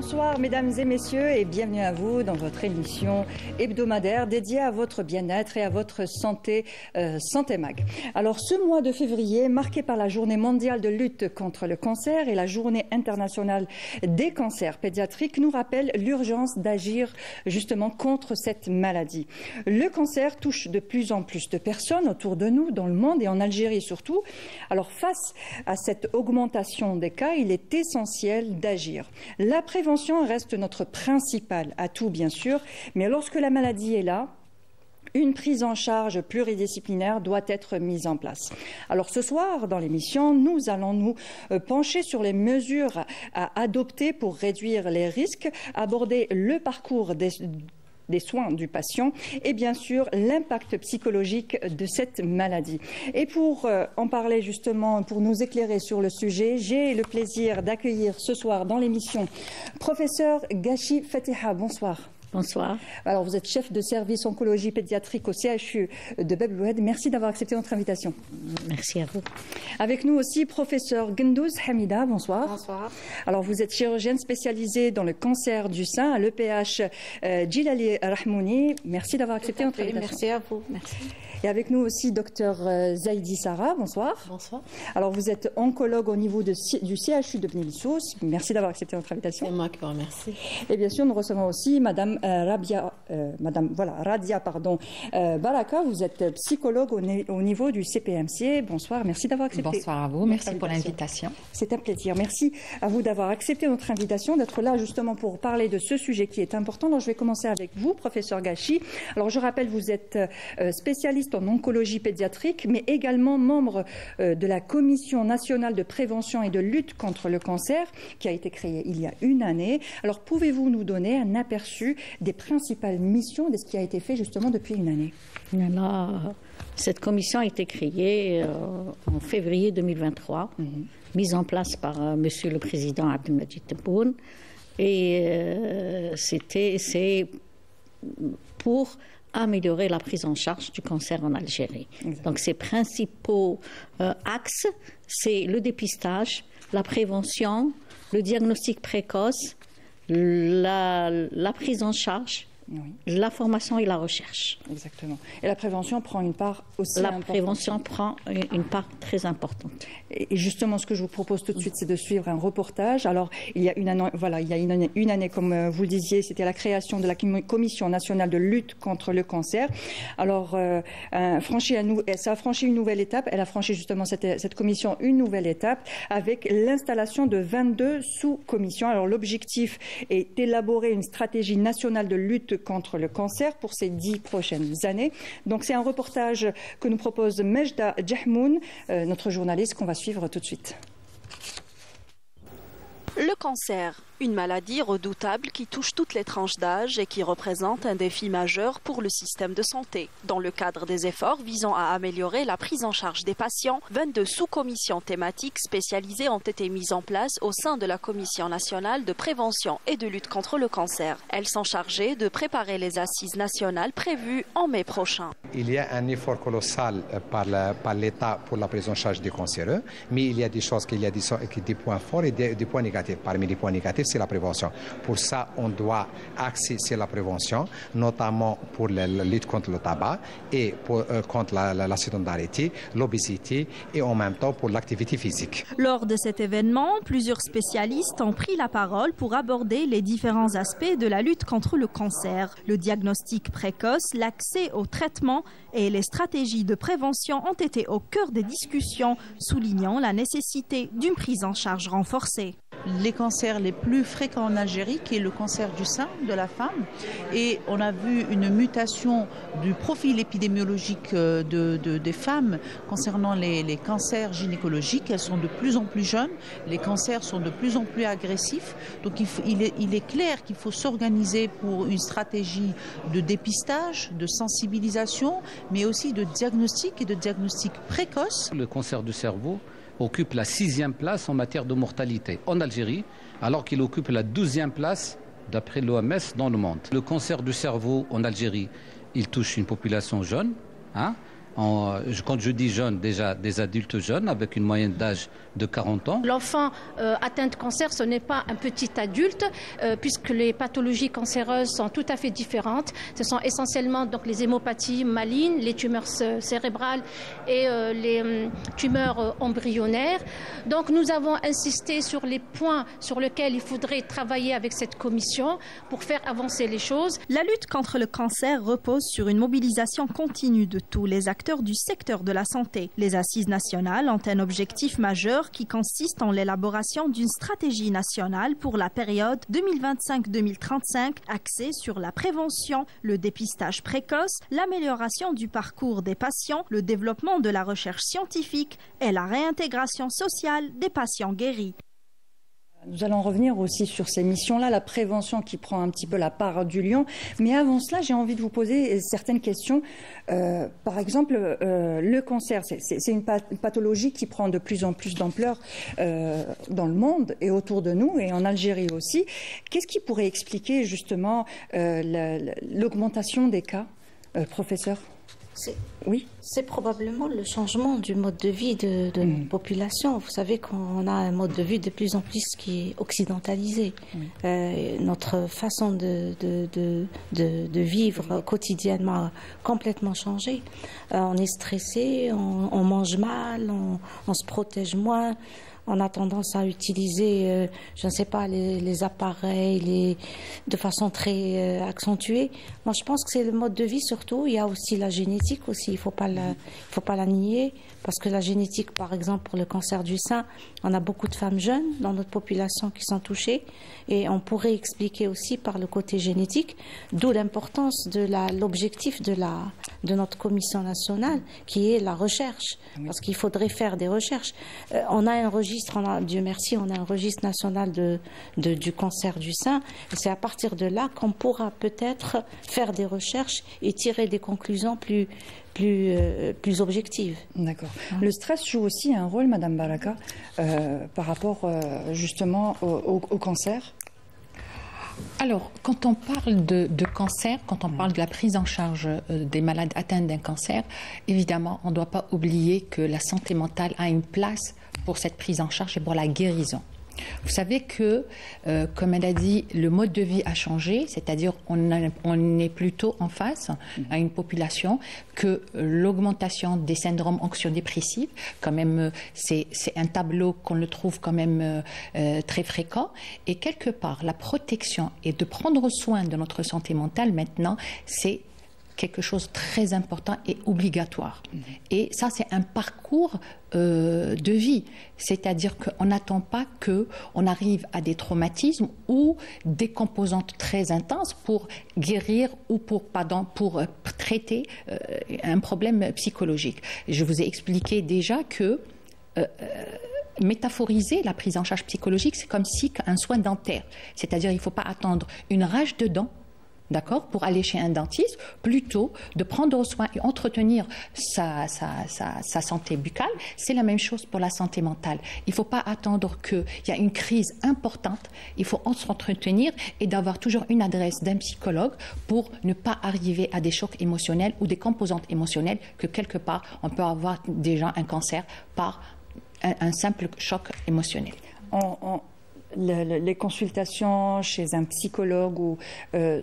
Bonsoir mesdames et messieurs et bienvenue à vous dans votre émission hebdomadaire dédiée à votre bien-être et à votre santé, Santé Mag. Alors ce mois de février, marqué par la journée mondiale de lutte contre le cancer et la journée internationale des cancers pédiatriques, nous rappelle l'urgence d'agir justement contre cette maladie. Le cancer touche de plus en plus de personnes autour de nous, dans le monde et en Algérie surtout. Alors face à cette augmentation des cas, il est essentiel d'agir. La prévention reste notre principal atout, bien sûr, mais lorsque la maladie est là, une prise en charge pluridisciplinaire doit être mise en place. Alors ce soir, dans l'émission, nous allons nous pencher sur les mesures à adopter pour réduire les risques, aborder le parcours des soins du patient et bien sûr l'impact psychologique de cette maladie. Et pour en parler justement, pour nous éclairer sur le sujet, j'ai le plaisir d'accueillir ce soir dans l'émission professeur Ghachi Fatiha. Bonsoir. Bonsoir. Alors vous êtes chef de service oncologie pédiatrique au CHU de Bab el Oued. Merci d'avoir accepté notre invitation. Merci à vous. Avec nous aussi professeur Gendouz Hamida. Bonsoir. Bonsoir. Alors vous êtes chirurgienne spécialisée dans le cancer du sein à l'EPH Djilali Rahmouni. Merci d'avoir accepté notre invitation. Merci à vous. Merci. Et avec nous aussi docteur Zaidi Sarah. Bonsoir. Bonsoir. Alors vous êtes oncologue au niveau du CHU de Bnil Souss. Merci d'avoir accepté notre invitation. C'est moi qui vous remercie. Et bien sûr nous recevons aussi madame Radia Baraka. Vous êtes psychologue au niveau du CPMC. Bonsoir. Merci d'avoir accepté. Bonsoir à vous. Merci pour l'invitation. C'est un plaisir. Merci à vous d'avoir accepté notre invitation, d'être là justement pour parler de ce sujet qui est important. Alors je vais commencer avec vous, professeur Ghachi. Alors je rappelle, vous êtes spécialiste en oncologie pédiatrique, mais également membre de la Commission nationale de prévention et de lutte contre le cancer, qui a été créée il y a une année. Alors, pouvez-vous nous donner un aperçu des principales missions de ce qui a été fait justement depuis une année? Alors, cette commission a été créée en février 2023, mise en place par Monsieur le Président Abdelmadjid Tebboune, et c'est pour améliorer la prise en charge du cancer en Algérie. Exactement. Donc, ses principaux axes, c'est le dépistage, la prévention, le diagnostic précoce, la prise en charge, la formation et la recherche. Exactement. Et la prévention prend une part aussi importante. La prévention prend une part très importante. Et justement, ce que je vous propose tout de suite, c'est de suivre un reportage. Alors, il y a une année, comme vous le disiez, c'était la création de la Commission nationale de lutte contre le cancer. Alors, ça a franchi une nouvelle étape. Elle a franchi justement cette commission une nouvelle étape avec l'installation de 22 sous-commissions. Alors, l'objectif est d'élaborer une stratégie nationale de lutte contre le cancer pour ces 10 prochaines années. Donc, c'est un reportage que nous propose Mejda Djahmoun, notre journaliste, qu'on va suivre tout de suite. Le cancer, une maladie redoutable qui touche toutes les tranches d'âge et qui représente un défi majeur pour le système de santé. Dans le cadre des efforts visant à améliorer la prise en charge des patients, 22 sous-commissions thématiques spécialisées ont été mises en place au sein de la Commission nationale de prévention et de lutte contre le cancer. Elles sont chargées de préparer les assises nationales prévues en mai prochain. Il y a un effort colossal par l'État pour la prise en charge des cancéreux, mais il y a des choses, des points forts et des points négatifs. Parmi les points négatifs, c'est la prévention. Pour ça, on doit axer sur la prévention, notamment pour la lutte contre le tabac et contre la sédentarité, l'obésité et en même temps pour l'activité physique. Lors de cet événement, plusieurs spécialistes ont pris la parole pour aborder les différents aspects de la lutte contre le cancer. Le diagnostic précoce, l'accès au traitement et les stratégies de prévention ont été au cœur des discussions, soulignant la nécessité d'une prise en charge renforcée. Les cancers les plus fréquents en Algérie, qui est le cancer du sein de la femme. Et on a vu une mutation du profil épidémiologique des femmes concernant les cancers gynécologiques. Elles sont de plus en plus jeunes, les cancers sont de plus en plus agressifs. Donc il est clair qu'il faut s'organiser pour une stratégie de dépistage, de sensibilisation, mais aussi de diagnostic et de diagnostic précoce. Le cancer du cerveau occupe la 6e place en matière de mortalité en Algérie, alors qu'il occupe la 12e place d'après l'OMS dans le monde. Le cancer du cerveau en Algérie, il touche une population jeune, Quand je dis jeunes, déjà des adultes jeunes avec une moyenne d'âge de 40 ans. L'enfant atteint de cancer, ce n'est pas un petit adulte, puisque les pathologies cancéreuses sont tout à fait différentes. Ce sont essentiellement donc les hémopathies malignes, les tumeurs cérébrales et les tumeurs embryonnaires. Donc nous avons insisté sur les points sur lesquels il faudrait travailler avec cette commission pour faire avancer les choses. La lutte contre le cancer repose sur une mobilisation continue de tous les acteurs du secteur de la santé. Les assises nationales ont un objectif majeur qui consiste en l'élaboration d'une stratégie nationale pour la période 2025-2035 axée sur la prévention, le dépistage précoce, l'amélioration du parcours des patients, le développement de la recherche scientifique et la réintégration sociale des patients guéris. Nous allons revenir aussi sur ces missions-là, la prévention qui prend un petit peu la part du lion. Mais avant cela, j'ai envie de vous poser certaines questions. Par exemple, le cancer, c'est une pathologie qui prend de plus en plus d'ampleur dans le monde et autour de nous, et en Algérie aussi. Qu'est-ce qui pourrait expliquer justement l'augmentation des cas, professeur ? Oui, c'est probablement le changement du mode de vie de la population. Vous savez qu'on a un mode de vie de plus en plus qui est occidentalisé. Notre façon de vivre quotidiennement a complètement changé. On est stressé, on mange mal, on se protège moins. On a tendance à utiliser, je ne sais pas, les appareils de façon très accentuée. Moi, je pense que c'est le mode de vie surtout. Il y a aussi la génétique aussi. Il faut pas la nier. Parce que la génétique, par exemple, pour le cancer du sein, on a beaucoup de femmes jeunes dans notre population qui sont touchées. Et on pourrait expliquer aussi par le côté génétique, d'où l'importance de l'objectif de notre commission nationale, qui est la recherche. Parce qu'il faudrait faire des recherches. On a un registre, Dieu merci, on a un registre national du cancer du sein. Et c'est à partir de là qu'on pourra peut-être faire des recherches et tirer des conclusions plus objectives. D'accord. Le stress joue aussi un rôle, Madame Baraka, par rapport justement au cancer. Alors, quand on parle de cancer, quand on parle de la prise en charge des malades atteints d'un cancer, évidemment, on ne doit pas oublier que la santé mentale a une place pour cette prise en charge et pour la guérison. Vous savez que, comme elle a dit, le mode de vie a changé, c'est-à-dire on est plutôt en face à une population que l'augmentation des syndromes anxio-dépressifs, quand même, c'est un tableau qu'on le trouve quand même très fréquent. Et quelque part, la protection et de prendre soin de notre santé mentale maintenant, c'est quelque chose de très important et obligatoire. Et ça, c'est un parcours de vie. C'est-à-dire qu'on n'attend pas qu'on arrive à des traumatismes ou des composantes très intenses pour guérir ou pour traiter un problème psychologique. Je vous ai expliqué déjà que métaphoriser la prise en charge psychologique, c'est comme si un soin dentaire. C'est-à-dire qu'il ne faut pas attendre une rage de dents, d'accord, pour aller chez un dentiste, plutôt de prendre soin et entretenir sa santé buccale. C'est la même chose pour la santé mentale. Il ne faut pas attendre qu'il y a une crise importante. Il faut s'entretenir et d'avoir toujours une adresse d'un psychologue pour ne pas arriver à des chocs émotionnels ou des composantes émotionnelles que quelque part on peut avoir déjà un cancer par un simple choc émotionnel. Les consultations chez un psychologue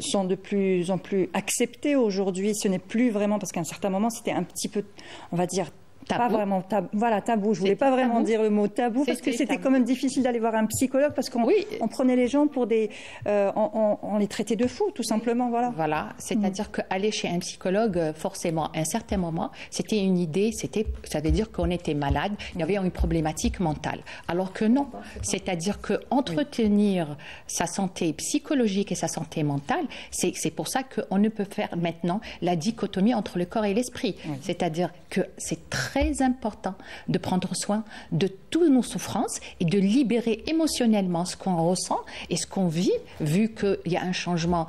sont de plus en plus acceptées aujourd'hui. Ce n'est plus vraiment, parce qu'à un certain moment, c'était un petit peu, on va dire, tabou. Pas vraiment tabou. Voilà, tabou. Je voulais pas vraiment dire le mot tabou parce que c'était quand même difficile d'aller voir un psychologue parce qu'on prenait les gens pour des, on les traitait de fous, tout simplement. Voilà. Voilà. C'est-à-dire qu'aller chez un psychologue, forcément, à un certain moment, c'était une idée. Ça veut dire qu'on était malade. Il y avait une problématique mentale. Alors que non. C'est-à-dire que entretenir sa santé psychologique et sa santé mentale, c'est pour ça qu'on ne peut faire maintenant la dichotomie entre le corps et l'esprit. C'est-à-dire que c'est très important de prendre soin de toutes nos souffrances et de libérer émotionnellement ce qu'on ressent et ce qu'on vit, vu qu'il y a un changement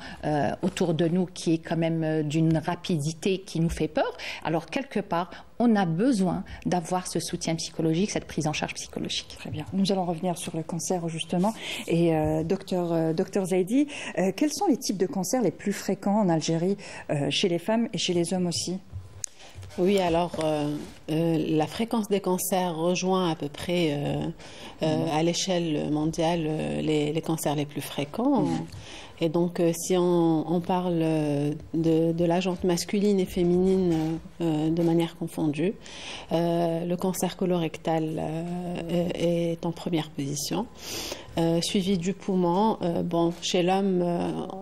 autour de nous qui est quand même d'une rapidité qui nous fait peur. Alors, quelque part, on a besoin d'avoir ce soutien psychologique, cette prise en charge psychologique. Très bien. Nous allons revenir sur le cancer, justement. Et docteur Zaidi, quels sont les types de cancers les plus fréquents en Algérie, chez les femmes et chez les hommes aussi ? Oui, alors la fréquence des cancers rejoint à peu près à l'échelle mondiale les cancers les plus fréquents. Et donc, si on parle de la jante masculine et féminine de manière confondue, le cancer colorectal est en première position, suivi du poumon. Bon, chez l'homme,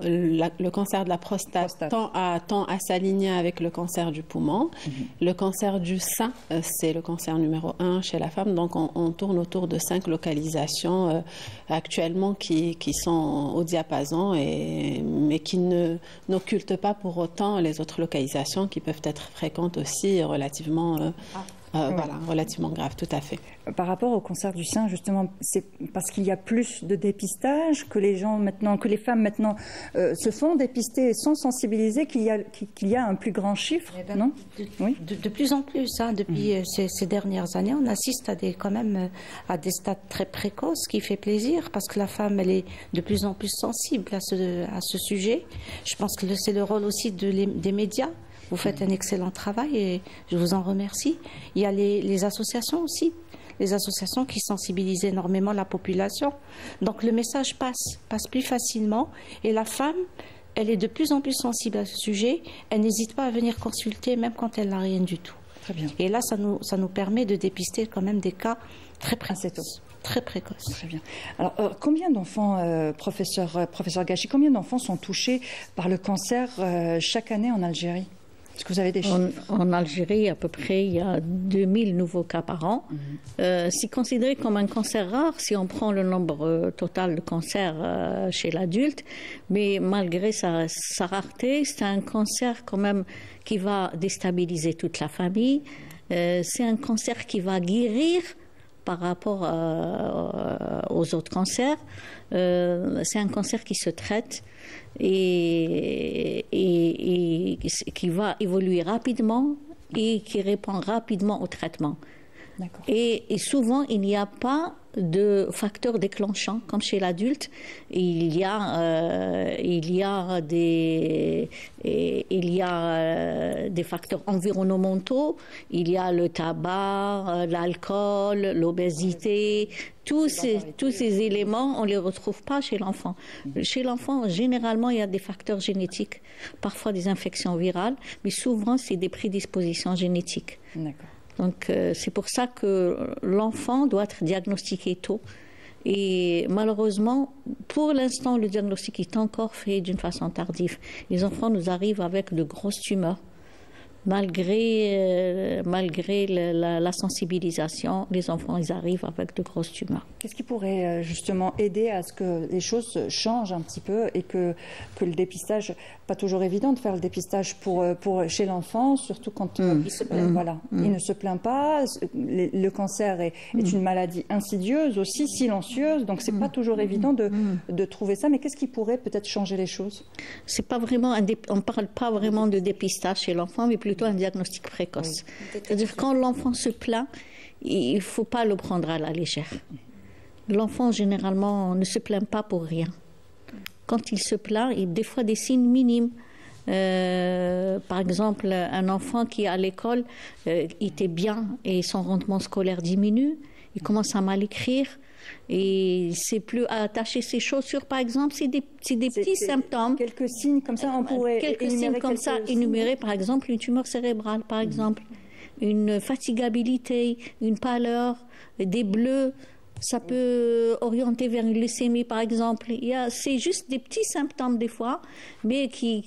le cancer de la prostate tend à s'aligner avec le cancer du poumon. Le cancer du sein, c'est le cancer numéro 1 chez la femme. Donc, on tourne autour de 5 localisations actuellement qui sont au diapason, mais qui n'occultent pas pour autant les autres localisations qui peuvent être fréquentes aussi, relativement relativement grave, tout à fait. Par rapport au cancer du sein, justement, c'est parce qu'il y a plus de dépistage que les femmes maintenant se font dépister et sont sensibilisées qu'il y a un plus grand chiffre, non? Oui. De plus en plus, depuis ces dernières années, on assiste quand même à des stades très précoces, ce qui fait plaisir parce que la femme, elle est de plus en plus sensible à ce sujet. Je pense que c'est le rôle aussi des médias. Vous faites un excellent travail et je vous en remercie. Il y a les associations aussi, les associations qui sensibilisent énormément la population. Donc le message passe plus facilement et la femme, elle est de plus en plus sensible à ce sujet. Elle n'hésite pas à venir consulter même quand elle n'a rien du tout. Très bien. Et là, ça nous permet de dépister quand même des cas très précoces. Très précoce. Très bien. Alors, combien d'enfants, professeur Ghachi, combien d'enfants sont touchés par le cancer chaque année en Algérie? Est-ce que vous avez des chiffres? En Algérie, à peu près, il y a 2000 nouveaux cas par an. C'est considéré comme un cancer rare si on prend le nombre total de cancers chez l'adulte. Mais malgré sa rareté, c'est un cancer quand même qui va déstabiliser toute la famille. C'est un cancer qui va guérir par rapport aux autres cancers. C'est un cancer qui se traite et qui va évoluer rapidement et qui répond rapidement au traitement. Et souvent, il n'y a pas de facteurs déclenchants comme chez l'adulte. Il y a des facteurs environnementaux. Il y a le tabac, l'alcool, l'obésité. Tous ces éléments, on ne les retrouve pas chez l'enfant. Chez l'enfant, généralement, il y a des facteurs génétiques, parfois des infections virales, mais souvent, c'est des prédispositions génétiques. D'accord. Donc, c'est pour ça que l'enfant doit être diagnostiqué tôt. Et malheureusement, pour l'instant, le diagnostic est encore fait d'une façon tardive. Les enfants nous arrivent avec de grosses tumeurs. Malgré la sensibilisation, les enfants, ils arrivent avec de grosses tumeurs. Qu'est-ce qui pourrait justement aider à ce que les choses changent un petit peu et que le dépistage, pas toujours évident de faire le dépistage chez l'enfant, surtout quand il ne se plaint pas. Le cancer est une maladie insidieuse aussi, silencieuse, donc c'est pas toujours évident de trouver ça. Mais qu'est-ce qui pourrait peut-être changer les choses? C'est pas vraiment on parle pas vraiment de dépistage chez l'enfant, mais plutôt un diagnostic précoce. C'est-à-dire quand l'enfant se plaint, il ne faut pas le prendre à la légère. L'enfant, généralement, ne se plaint pas pour rien. Quand il se plaint, il y a des fois des signes minimes. Par exemple, un enfant qui à l'école était bien et son rendement scolaire diminue, il commence à mal écrire et il ne sait plus attacher ses chaussures, par exemple. C'est des petits symptômes. Quelques signes comme ça, on pourrait énumérer, par exemple, une tumeur cérébrale, par exemple, une fatigabilité, une pâleur, des bleus. Ça peut orienter vers une leucémie, par exemple. C'est juste des petits symptômes des fois, mais qui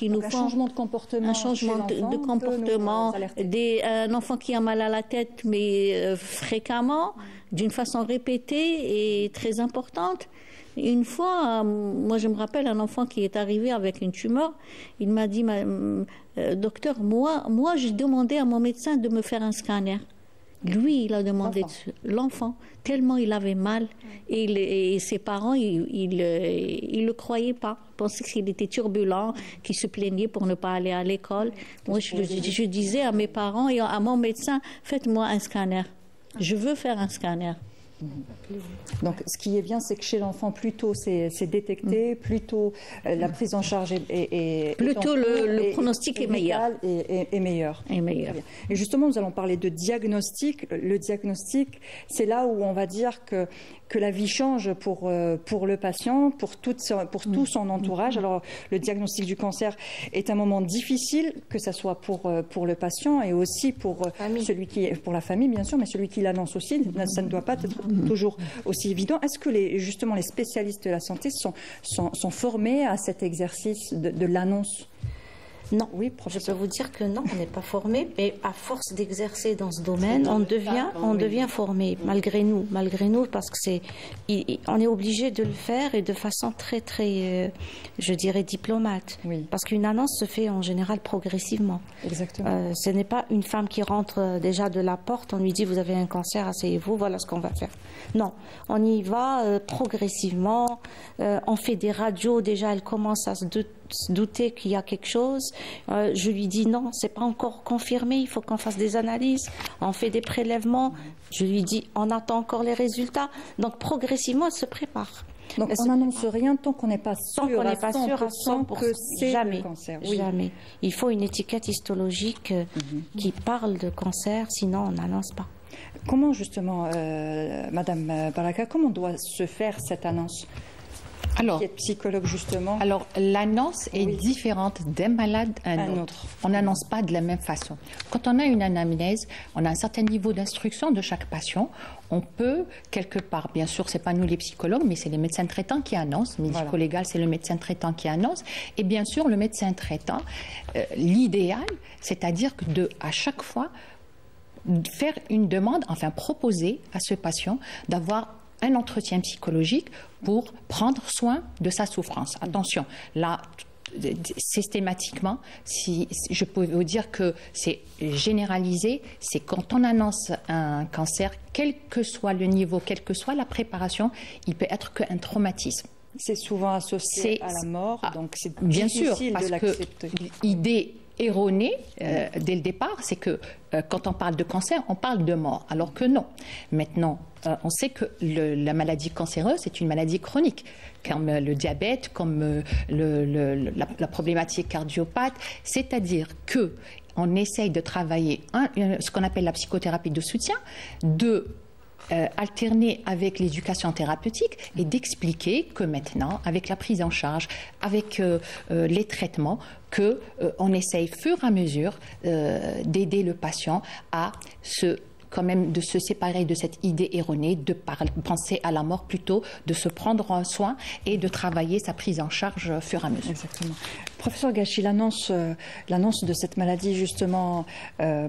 nous font... Un changement de comportement. Un changement de comportement. Un enfant qui a mal à la tête, mais fréquemment, d'une façon répétée et très importante. Une fois, moi je me rappelle un enfant qui est arrivé avec une tumeur. Il m'a dit, docteur, moi j'ai demandé à mon médecin de me faire un scanner. Lui, il a demandé l'enfant, tellement il avait mal. Et ses parents, ils le croyaient pas. Ils pensaient qu'il était turbulent, qu'il se plaignait pour ne pas aller à l'école. Moi, je disais à mes parents et à mon médecin, faites-moi un scanner. Je veux faire un scanner. Donc, ce qui est bien, c'est que chez l'enfant, plus tôt c'est détecté, plus tôt la prise en charge est plus tôt le pronostic est meilleur. Est meilleur. Et justement, nous allons parler de diagnostic. Le diagnostic, c'est là où on va dire que la vie change pour le patient, pour tout son entourage. Alors, le diagnostic du cancer est un moment difficile, que ce soit pour le patient et aussi pour la famille, bien sûr, mais celui qui l'annonce aussi. Ça ne doit pas être toujours aussi évident. Est-ce que justement les spécialistes de la santé sont formés à cet exercice de l'annonce? Non, oui, je peux vous dire que non, on n'est pas formé, mais à force d'exercer dans ce domaine, on devient formé, malgré nous, parce que on est obligé de le faire et de façon très, très, je dirais, diplomate. Oui. Parce qu'une annonce se fait en général progressivement. Exactement. Ce n'est pas une femme qui rentre déjà de la porte, on lui dit vous avez un cancer, asseyez-vous, voilà ce qu'on va faire. Non, on y va progressivement, on fait des radios, déjà elle commence à se douter qu'il y a quelque chose. Je lui dis non, c'est pas encore confirmé, il faut qu'on fasse des analyses, on fait des prélèvements. Je lui dis on attend encore les résultats. Donc progressivement, elle se prépare. Donc on n'annonce rien tant qu'on n'est pas sûr à 100% que c'est jamais, le cancer. Oui. Jamais. Il faut une étiquette histologique qui parle de cancer, sinon on n'annonce pas. Comment justement, Madame Baraka, comment doit se faire cette annonce? Alors, qui est psychologue justement. Alors, l'annonce est différente d'un malade à un autre. On n'annonce pas de la même façon. Quand on a une anamnèse, on a un certain niveau d'instruction de chaque patient. On peut, quelque part, bien sûr, c'est pas nous les psychologues, mais c'est les médecins traitants qui annoncent. Médico-légal, c'est le médecin traitant qui annonce. Et bien sûr, le médecin traitant, l'idéal, c'est-à-dire que à chaque fois, faire une demande, enfin proposer à ce patient d'avoir un entretien psychologique pour prendre soin de sa souffrance. Attention, là, systématiquement, si je peux vous dire que c'est généralisé, c'est quand on annonce un cancer, quel que soit le niveau, quelle que soit la préparation, il peut être qu'un traumatisme. C'est souvent associé à la mort, donc c'est bien sûr, difficile parce de l'accepter. Que l'idée erronée dès le départ, c'est que quand on parle de cancer, on parle de mort, alors que non. Maintenant, on sait que la maladie cancéreuse est une maladie chronique, comme le diabète, comme la problématique cardiopathe, c'est-à-dire que on essaye de travailler ce qu'on appelle la psychothérapie de soutien, alterner avec l'éducation thérapeutique et d'expliquer que maintenant, avec la prise en charge, avec les traitements, on essaye, fur et à mesure, d'aider le patient à quand même de se séparer de cette idée erronée, de penser à la mort plutôt, de se prendre en soin et de travailler sa prise en charge fur et à mesure. Exactement. Professeur Ghachi, l'annonce de cette maladie justement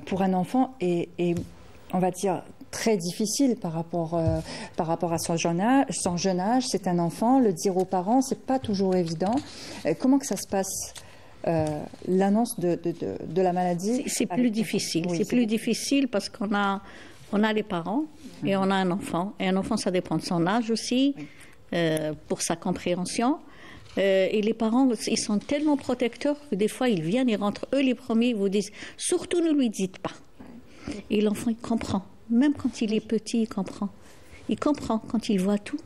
pour un enfant est, on va dire, très difficile par rapport à son jeune âge. C'est un enfant, le dire aux parents, c'est pas toujours évident. Comment que ça se passe? L'annonce de la maladie, c'est plus difficile. Oui, c'est plus difficile parce qu'on a les parents et on a un enfant. Et un enfant, ça dépend de son âge aussi, pour sa compréhension. Et les parents, ils sont tellement protecteurs que des fois, ils viennent, ils rentrent eux les premiers, ils vous disent surtout ne lui dites pas. Et l'enfant, il comprend. Même quand il est petit, il comprend. Il comprend quand il voit tout.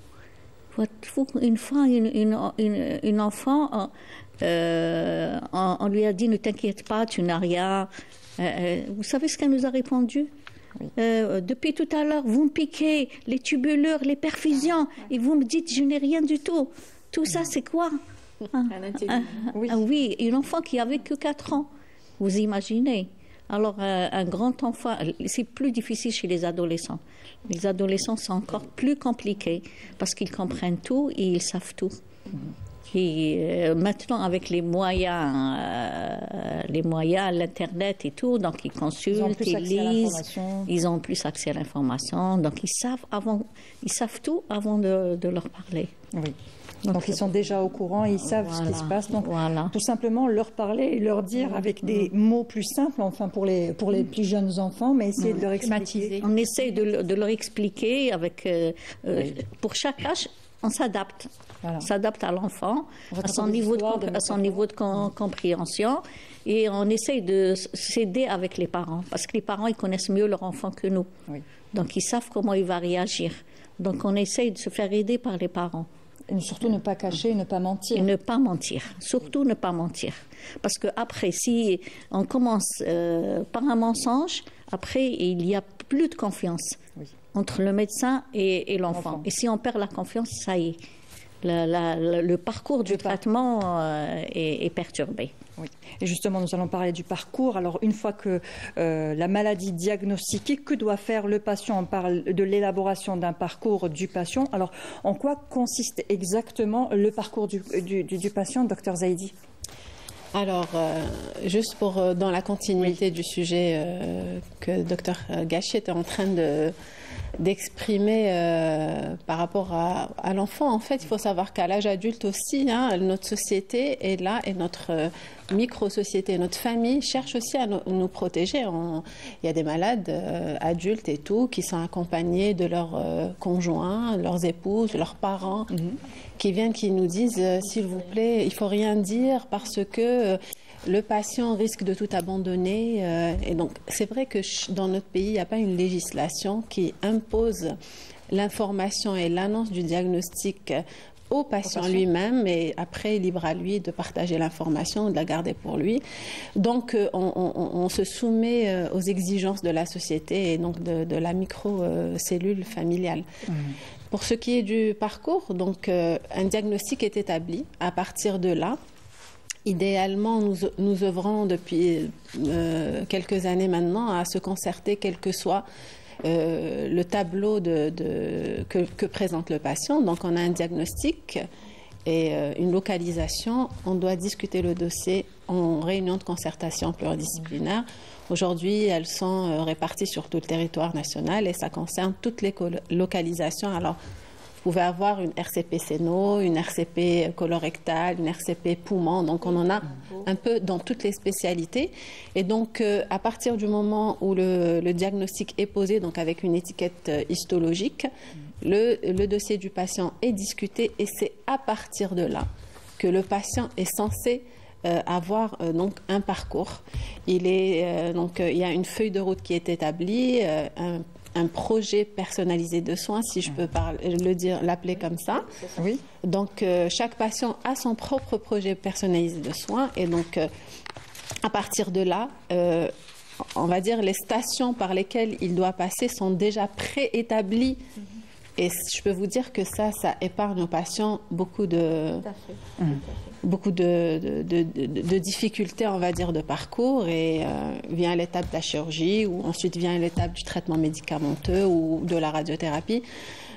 Une fois, une enfant, on lui a dit ne t'inquiète pas, tu n'as rien. Vous savez ce qu'elle nous a répondu? Depuis tout à l'heure, vous me piquez les tubulures, les perfusions, et vous me dites je n'ai rien du tout. Tout ça, c'est quoi? Oui, une enfant qui avait que 4 ans. Vous imaginez? Alors, un grand enfant, c'est plus difficile chez les adolescents. Les adolescents sont encore plus compliqués parce qu'ils comprennent tout et ils savent tout. Et maintenant, avec les moyens, l'Internet et tout, donc ils consultent, ils lisent, ils ont plus accès à l'information, donc ils savent tout avant de leur parler. Oui. Donc ils sont déjà au courant, ils savent ce qui se passe. Donc tout simplement leur parler et leur dire avec des mots plus simples, enfin pour les plus jeunes enfants, mais essayer de leur expliquer. On essaie de leur expliquer avec pour chaque âge on s'adapte. Voilà. On s'adapte à l'enfant, à son niveau de compréhension, et on essaye de s'aider avec les parents, parce que les parents, ils connaissent mieux leur enfant que nous. Oui. Donc, ils savent comment il va réagir. Donc, on essaye de se faire aider par les parents. Et surtout ne pas cacher, ne pas mentir. Et ne pas mentir, surtout ne pas mentir. Parce qu'après, si on commence par un mensonge, après, il n'y a plus de confiance entre le médecin et l'enfant. Et si on perd la confiance, ça y est. Le parcours du traitement est perturbé. Oui. Et justement, nous allons parler du parcours. Alors, une fois que la maladie diagnostiquée, que doit faire le patient? On parle de l'élaboration d'un parcours du patient. Alors, en quoi consiste exactement le parcours du patient, Dr Zaidi? Alors, juste pour dans la continuité du sujet que Dr Ghachi était en train d'exprimer par rapport à l'enfant, en fait, il faut savoir qu'à l'âge adulte aussi, notre société est là et notre micro-société, notre famille cherche aussi à nous protéger. Il y a des malades adultes et tout qui sont accompagnés de leurs conjoints, leurs épouses, leurs parents, qui viennent, qui nous disent s'il vous plaît, il faut rien dire parce que le patient risque de tout abandonner. Et donc, c'est vrai que dans notre pays, il n'y a pas une législation qui impose l'information et l'annonce du diagnostic au patient lui-même, et après, libre à lui de partager l'information, de la garder pour lui. Donc, on se soumet aux exigences de la société et donc de la micro-cellule familiale. Pour ce qui est du parcours, donc, un diagnostic est établi. À partir de là, idéalement, nous œuvrons depuis quelques années maintenant à se concerter, quel que soit le tableau que présente le patient. Donc, on a un diagnostic et une localisation. On doit discuter le dossier en réunion de concertation pluridisciplinaire. Aujourd'hui, elles sont réparties sur tout le territoire national et ça concerne toutes les localisations. Alors, vous pouvez avoir une RCP séno, une RCP colorectale, une RCP poumon. Donc, on en a un peu dans toutes les spécialités. Et donc, à partir du moment où le diagnostic est posé, donc avec une étiquette histologique, le dossier du patient est discuté et c'est à partir de là que le patient est censé avoir donc un parcours. Il y a une feuille de route qui est établie, un projet personnalisé de soins, si je peux l'appeler comme ça. Oui. Donc, chaque patient a son propre projet personnalisé de soins. Et donc, à partir de là, on va dire les stations par lesquelles il doit passer sont déjà préétablies. Et je peux vous dire que ça épargne aux patients beaucoup de difficultés, on va dire, de parcours. Et vient l'étape de la chirurgie, ou ensuite vient l'étape du traitement médicamenteux ou de la radiothérapie.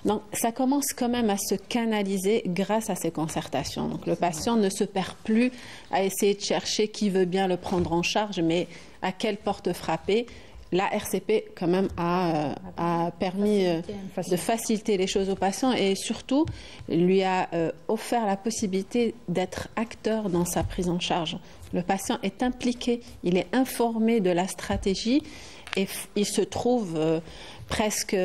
Donc, ça commence quand même à se canaliser grâce à ces concertations. Donc, le patient ne se perd plus à essayer de chercher qui veut bien le prendre en charge, mais à quelle porte frapper. La RCP, quand même, a permis de faciliter les choses au patient et surtout lui a offert la possibilité d'être acteur dans sa prise en charge. Le patient est impliqué, il est informé de la stratégie et il se trouve presque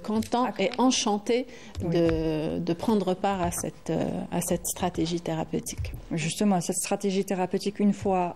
content et enchanté de prendre part à cette stratégie thérapeutique. Justement, cette stratégie thérapeutique, une fois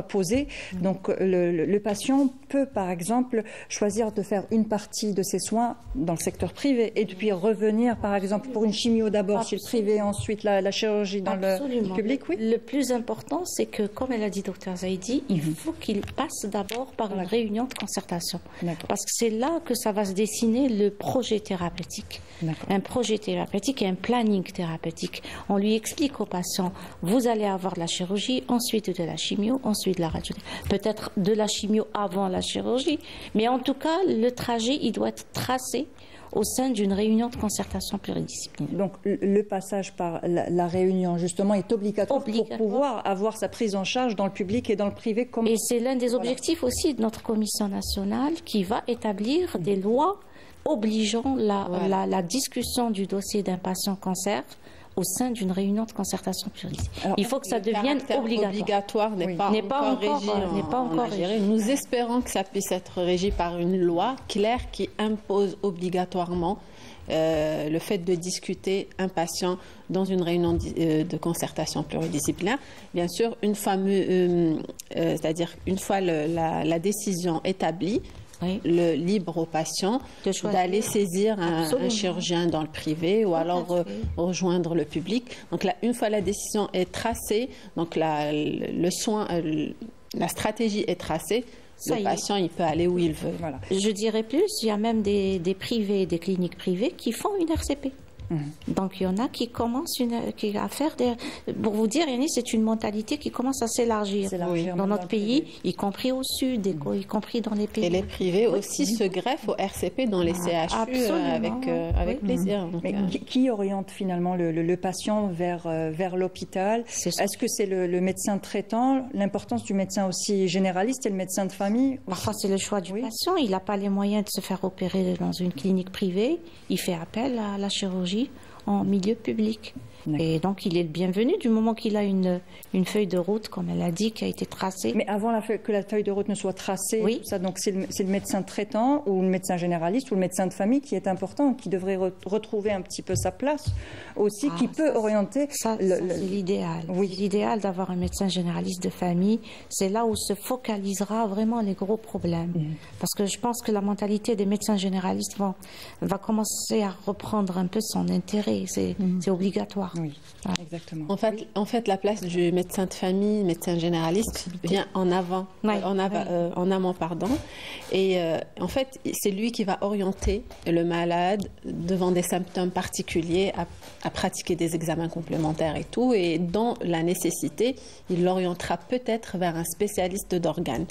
posée, donc le patient peut, par exemple, choisir de faire une partie de ses soins dans le secteur privé et puis revenir, par exemple, pour une chimio d'abord chez le privé, ensuite la chirurgie dans le public. Oui. Le plus important, c'est que, comme elle a dit Dr Zaidi, il faut qu'il passe d'abord par une réunion de concertation. Parce que c'est là que ça va se dessiner le projet thérapeutique. Un projet thérapeutique et un planning thérapeutique. On lui explique au patient, vous allez avoir de la chirurgie, ensuite de la chimio, ensuite de la radiothérapie. Peut-être de la chimio avant la chirurgie, mais en tout cas, le trajet, il doit être tracé au sein d'une réunion de concertation pluridisciplinaire. Donc, le passage par la réunion, justement, est obligatoire pour pouvoir avoir sa prise en charge dans le public et dans le privé. Et c'est l'un des objectifs aussi de notre commission nationale qui va établir des lois obligeant la discussion du dossier d'un patient cancer au sein d'une réunion de concertation pluridisciplinaire. Il faut que ça devienne obligatoire. N'est pas encore régi. Nous espérons que ça puisse être régi par une loi claire qui impose obligatoirement le fait de discuter un patient dans une réunion de concertation pluridisciplinaire. Bien sûr, c'est-à-dire une fois la décision établie, le libre au patient d'aller saisir un chirurgien dans le privé ou alors rejoindre le public. Donc là, une fois la décision est tracée, donc la stratégie est tracée, le patient il peut aller où il veut. Voilà. Je dirais plus, il y a même des privés, des cliniques privées qui font une RCP. Donc il y en a qui commencent à faire des... Pour vous dire, Yannis, c'est une mentalité qui commence à s'élargir dans notre pays, y compris au sud, y compris dans les pays. Et les privés aussi se greffent au RCP dans les CHU avec plaisir. Mais qui oriente finalement le patient vers l'hôpital? Est-ce que c'est le médecin traitant, l'importance du médecin aussi généraliste et le médecin de famille? Parfois c'est le choix du patient, il n'a pas les moyens de se faire opérer dans une clinique privée, il fait appel à la chirurgie en milieu public. Et donc, il est le bienvenu du moment qu'il a une feuille de route, comme elle a dit, qui a été tracée. Mais avant que la feuille de route ne soit tracée, ça, donc c'est le médecin traitant ou le médecin généraliste ou le médecin de famille qui est important, qui devrait retrouver un petit peu sa place aussi, qui peut orienter. C'est l'idéal. C'est l'idéal d'avoir un médecin généraliste de famille. C'est là où se focalisera vraiment les gros problèmes. Parce que je pense que la mentalité des médecins généralistes va commencer à reprendre un peu son intérêt. C'est obligatoire. Oui, exactement. En fait, la place du médecin de famille, médecin généraliste, vient en amont, pardon. Et en fait, c'est lui qui va orienter le malade devant des symptômes particuliers à pratiquer des examens complémentaires et tout. Et dans la nécessité, il l'orientera peut-être vers un spécialiste d'organes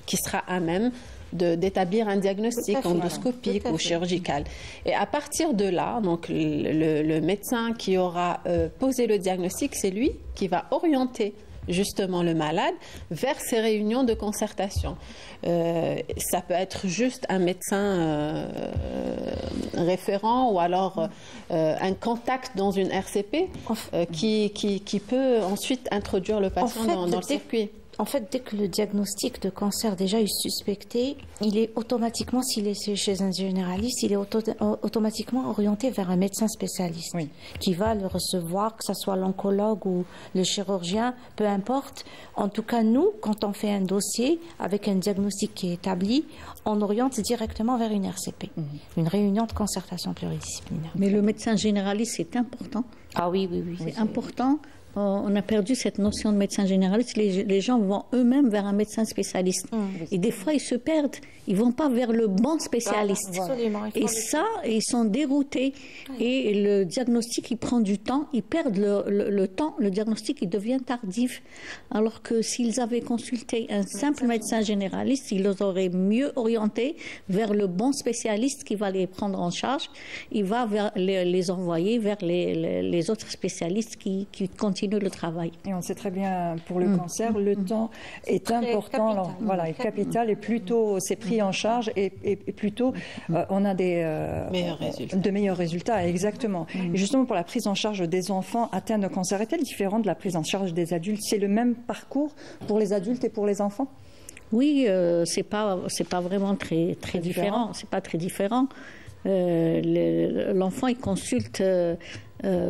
qui sera à même d'établir un diagnostic endoscopique ou chirurgical. Et à partir de là, donc le médecin qui aura posé le diagnostic, c'est lui qui va orienter justement le malade vers ces réunions de concertation. Ça peut être juste un médecin référent ou alors un contact dans une RCP qui peut ensuite introduire le patient dans le circuit. En fait, dès que le diagnostic de cancer déjà est suspecté, il est automatiquement, s'il est chez un généraliste, il est automatiquement orienté vers un médecin spécialiste qui va le recevoir, que ce soit l'oncologue ou le chirurgien, peu importe. En tout cas, nous, quand on fait un dossier avec un diagnostic qui est établi, on oriente directement vers une RCP, une réunion de concertation pluridisciplinaire. Mais le médecin généraliste, c'est important. Ah oui. C'est important. On a perdu cette notion de médecin généraliste. Les gens vont eux-mêmes vers un médecin spécialiste. Et des fois, ils se perdent. Ils ne vont pas vers le bon spécialiste. Et ça, ils sont déroutés. Et le diagnostic, il prend du temps. Ils perdent le temps. Le diagnostic, il devient tardif. Alors que s'ils avaient consulté un simple médecin généraliste, ils les auraient mieux orientés vers le bon spécialiste qui va les prendre en charge. Il va les envoyer vers les autres spécialistes qui continuent le travail. Et on sait très bien pour le cancer, le temps est important, est capital et plus tôt c'est pris en charge et plus tôt on a de meilleurs résultats. Exactement. Et justement pour la prise en charge des enfants atteints de cancer, est-elle différente de la prise en charge des adultes? C'est le même parcours pour les adultes et pour les enfants? Oui, c'est pas vraiment très différent. C'est pas très différent. L'enfant il consulte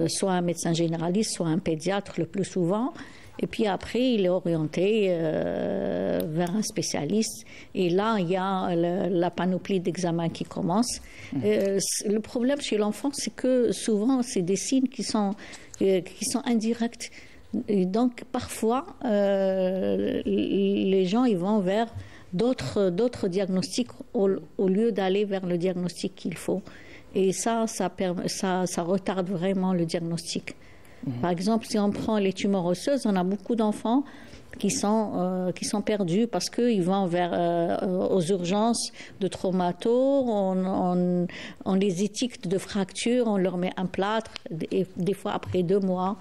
soit un médecin généraliste, soit un pédiatre le plus souvent, et puis après il est orienté vers un spécialiste, et là il y a la panoplie d'examens qui commence. Le problème chez l'enfant, c'est que souvent c'est des signes qui sont indirects, et donc parfois les gens ils vont vers d'autres diagnostics au lieu d'aller vers le diagnostic qu'il faut. Et ça retarde vraiment le diagnostic. Par exemple, si on prend les tumeurs osseuses, on a beaucoup d'enfants qui sont perdus parce qu'ils vont aux urgences de traumato, on les étiquette de fractures, on leur met un plâtre, et des fois après 2 mois,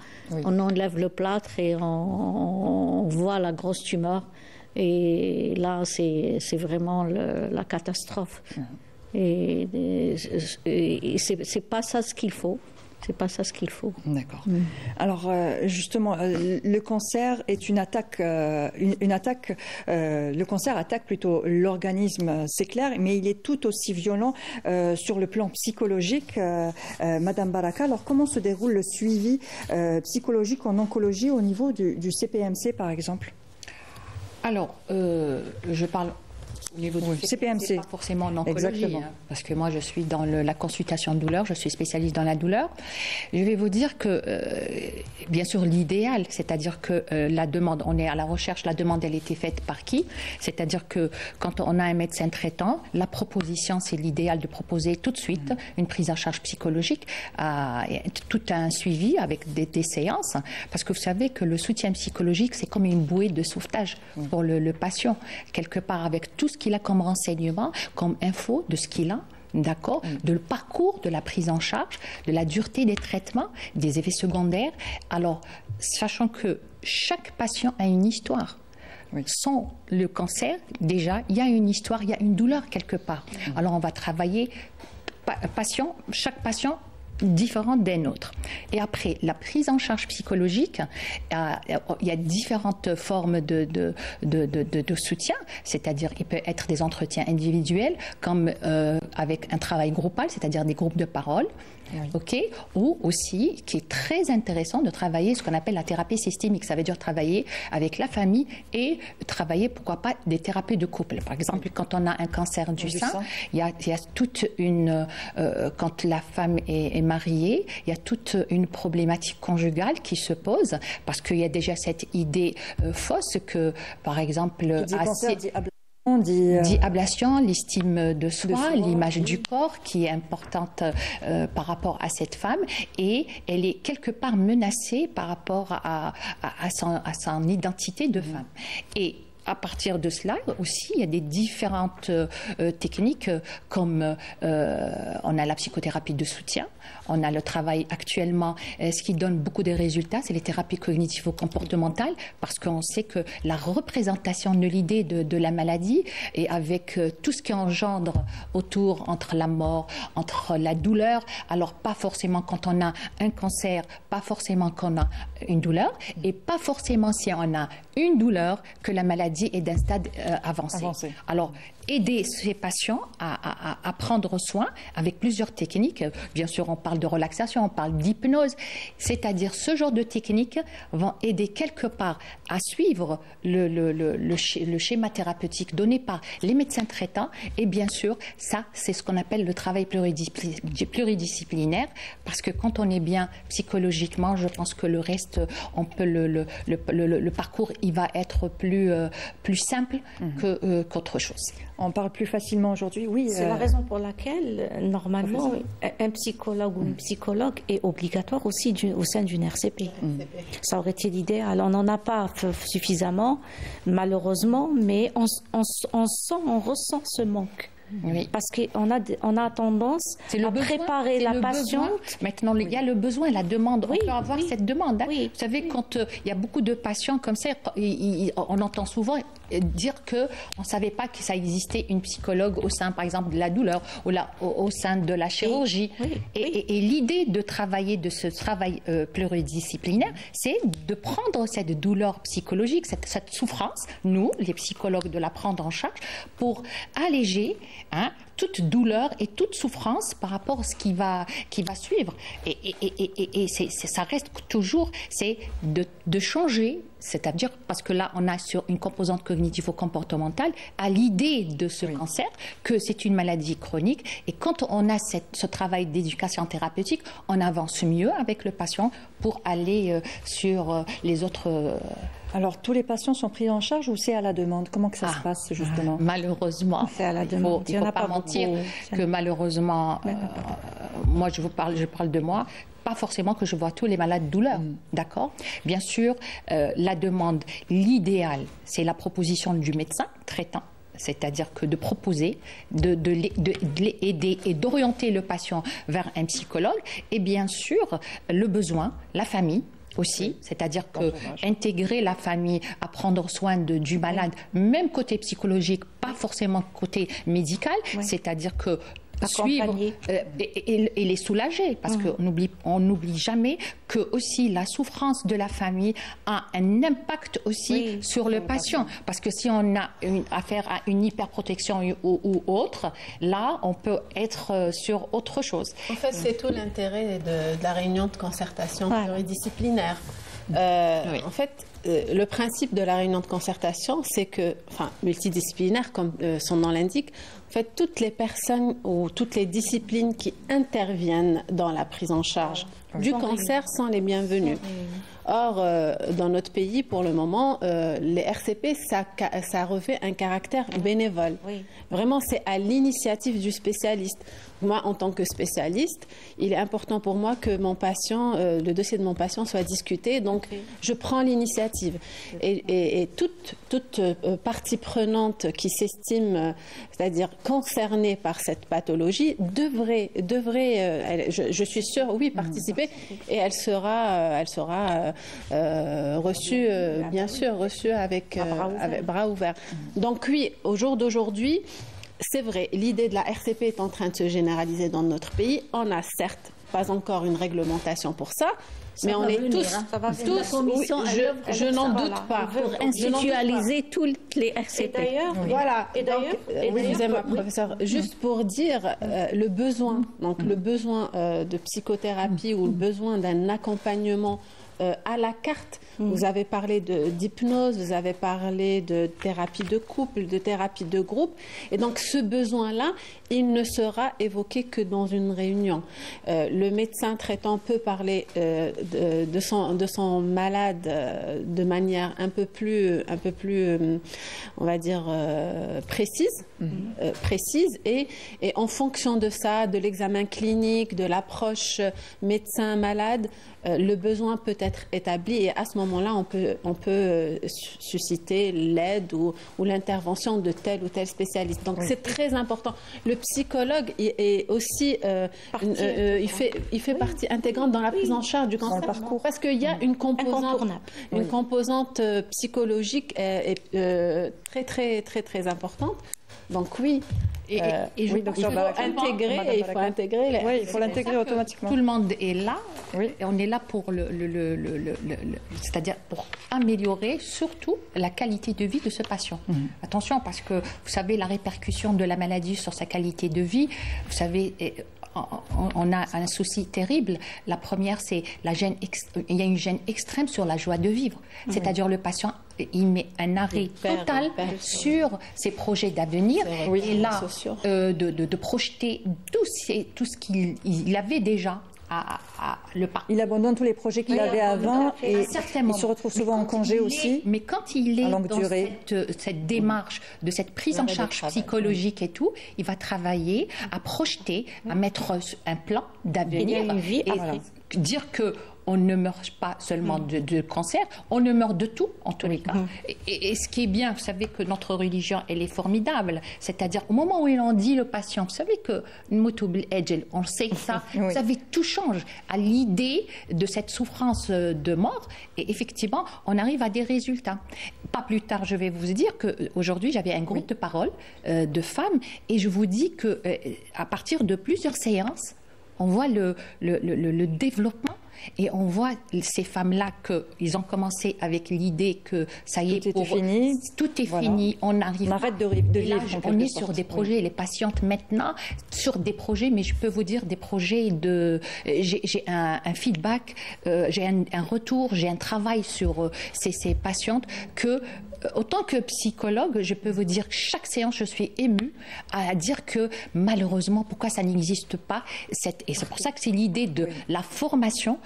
on enlève le plâtre et on voit la grosse tumeur. Et là, c'est vraiment la catastrophe. Et c'est pas ça ce qu'il faut. C'est pas ça ce qu'il faut. D'accord. Alors justement, le cancer est une attaque. Le cancer attaque plutôt l'organisme, c'est clair, mais il est tout aussi violent sur le plan psychologique. Madame Baraka, alors comment se déroule le suivi psychologique en oncologie au niveau du CPMC, par exemple? Alors, je parle au niveau du CPMC, pas forcément en oncologie, parce que moi je suis dans la consultation de douleur, je suis spécialiste dans la douleur. Je vais vous dire que, bien sûr, l'idéal, c'est-à-dire que la demande, on est à la recherche, la demande, elle a été faite par qui? C'est-à-dire que quand on a un médecin traitant, la proposition, c'est l'idéal de proposer tout de suite une prise en charge psychologique, tout un suivi avec des séances, parce que vous savez que le soutien psychologique, c'est comme une bouée de sauvetage pour le patient, quelque part avec tout ce qu'il a comme renseignement, comme info de ce qu'il a, d'accord, de le parcours de la prise en charge, de la dureté des traitements, des effets secondaires. Alors, sachant que chaque patient a une histoire. Sans le cancer, déjà, il y a une histoire, il y a une douleur quelque part. Alors, on va travailler chaque patient différente d'un autre. Et après, la prise en charge psychologique, il y a différentes formes de soutien, c'est-à-dire il peut être des entretiens individuels, comme avec un travail groupal, c'est-à-dire des groupes de parole, ou aussi, qui est très intéressant, de travailler ce qu'on appelle la thérapie systémique. Ça veut dire travailler avec la famille et travailler, pourquoi pas, des thérapies de couple. Par exemple, quand on a un cancer du sein, il y a toute une... quand la femme est mariée, il y a toute une problématique conjugale qui se pose, parce qu'il y a déjà cette idée fausse que, par exemple... dit ablation, l'estime de soi, l'image du corps qui est importante par rapport à cette femme, et elle est quelque part menacée par rapport à son identité de femme. Et à partir de cela aussi, il y a des différentes techniques comme on a la psychothérapie de soutien, on a le travail actuellement, ce qui donne beaucoup de résultats, c'est les thérapies cognitivo-comportementales, parce qu'on sait que la représentation de l'idée de la maladie, et avec tout ce qui engendre autour, entre la mort, entre la douleur, alors pas forcément quand on a un cancer, pas forcément quand on a une douleur, et pas forcément si on a une douleur que la maladie est d'un stade avancé. Alors, aider ces patients à prendre soin avec plusieurs techniques. Bien sûr, on parle de relaxation, on parle d'hypnose. C'est-à-dire, ce genre de techniques vont aider quelque part à suivre le schéma thérapeutique donné par les médecins traitants. Et bien sûr, ça, c'est ce qu'on appelle le travail pluridisciplinaire. Parce que quand on est bien psychologiquement, je pense que le reste, on peut le parcours, il va être plus simple qu'autre chose. On parle plus facilement aujourd'hui, oui. C'est la raison pour laquelle, normalement, un psychologue ou une psychologue est obligatoire aussi au sein d'une RCP. Ça aurait été l'idéal. On n'en a pas suffisamment, malheureusement, mais on ressent ce manque. Oui. Parce qu'on a tendance à préparer la patiente. Maintenant, il y a le besoin, la demande. On peut avoir cette demande. Hein. Vous savez, quand il y a beaucoup de patients comme ça, on entend souvent dire qu'on ne savait pas que ça existait une psychologue au sein, par exemple, de la douleur ou au sein de la chirurgie. Et l'idée de travailler, de ce travail pluridisciplinaire, c'est de prendre cette douleur psychologique, cette souffrance, nous, les psychologues, de la prendre en charge pour alléger toute douleur et toute souffrance par rapport à ce qui va suivre. Et ça reste toujours, c'est de changer, c'est-à-dire, parce que là, on a sur une composante cognitivo-comportementale à l'idée de ce cancer que c'est une maladie chronique. Et quand on a ce travail d'éducation thérapeutique, on avance mieux avec le patient pour aller sur les autres... Alors, tous les patients sont pris en charge ou c'est à la demande? Comment que ça se passe, justement? Malheureusement, c'est à la demande. Il ne faut pas mentir que malheureusement, moi, je parle de moi, pas forcément que je vois tous les malades de douleur, d'accord? Bien sûr, la demande, l'idéal, c'est la proposition du médecin traitant. C'est-à-dire que de proposer, de l'aider et d'orienter le patient vers un psychologue. Et bien sûr, le besoin, la famille, aussi, c'est-à-dire que intégrer la famille à prendre soin du malade, même côté psychologique, pas forcément côté médical, c'est-à-dire que suivre et les soulager, parce qu'on n'oublie jamais que aussi la souffrance de la famille a un impact aussi sur le patient, parce que si on a affaire à une hyperprotection ou autre, là on peut être sur autre chose. En fait, c'est tout l'intérêt de la réunion de concertation pluridisciplinaire. En fait, le principe de la réunion de concertation, c'est que, multidisciplinaire, comme son nom l'indique, en fait, toutes les personnes ou toutes les disciplines qui interviennent dans la prise en charge du cancer sont les bienvenues. Or, dans notre pays, pour le moment, les RCP, ça revêt un caractère bénévole. Vraiment, c'est à l'initiative du spécialiste. Moi, en tant que spécialiste, il est important pour moi que mon patient, le dossier de mon patient soit discuté. Donc, je prends l'initiative. Et toute partie prenante qui s'estime, c'est-à-dire concernée par cette pathologie, devrait je suis sûre, participer. Et elle sera reçue, bien sûr, reçue avec bras ouverts. Donc oui, au jour d'aujourd'hui, c'est vrai, l'idée de la RCP est en train de se généraliser dans notre pays. On n'a certes pas encore une réglementation pour ça, mais on est tous, je n'en doute pas, pour institutionnaliser toutes les RCP. Excusez-moi, professeur, juste pour dire le besoin, le besoin de psychothérapie ou le besoin d'un accompagnement à la carte. Vous avez parlé d'hypnose, vous avez parlé de thérapie de couple, de thérapie de groupe. Et donc, ce besoin-là, il ne sera évoqué que dans une réunion. Le médecin traitant peut parler de son malade de manière un peu plus on va dire, précise. Et en fonction de ça, de l'examen clinique, de l'approche médecin-malade, le besoin peut être établi et à ce moment-là, on peut susciter l'aide ou l'intervention de tel ou tel spécialiste. Donc, c'est très important. Le psychologue est aussi, il fait partie intégrante dans la prise en charge du cancer. Parce qu'il y a une composante psychologique très, très, très, très importante. Donc oui, il faut l'intégrer automatiquement. Tout le monde est là, et on est là pour c'est-à-dire pour améliorer surtout la qualité de vie de ce patient. Attention, parce que vous savez la répercussion de la maladie sur sa qualité de vie, vous savez. On a un souci terrible. La première, c'est il y a une gêne extrême sur la joie de vivre. C'est-à-dire le patient, il met un arrêt total sur ses projets d'avenir. Et là, de projeter tout ce qu'il avait déjà. Il abandonne tous les projets qu'il avait avant et il se retrouve souvent en congé aussi. Mais quand il est dans cette démarche de cette prise en charge psychologique et tout, il va travailler à projeter, à mettre un plan d'avenir et dire que on ne meurt pas seulement de cancer, on ne meurt de tout, en tous les cas. Et ce qui est bien, vous savez que notre religion, elle est formidable. C'est-à-dire, au moment où il en dit le patient, vous savez que on sait ça, vous savez, tout change à l'idée de cette souffrance de mort. Et effectivement, on arrive à des résultats. Pas plus tard, je vais vous dire qu'aujourd'hui, j'avais un groupe de parole de femmes et je vous dis qu'à partir de plusieurs séances, on voit le développement. Et on voit ces femmes-là qu'ils ont commencé avec l'idée que ça y est, tout est fini, on arrête de vivre. On est sur des projets, les patientes maintenant, sur des projets, mais je peux vous dire des projets j'ai un feedback, j'ai un retour, j'ai un travail sur ces patientes que. Autant que psychologue, je peux vous dire que chaque séance, je suis émue à dire que malheureusement, pourquoi ça n'existe pas et c'est pour ça que c'est l'idée de la formation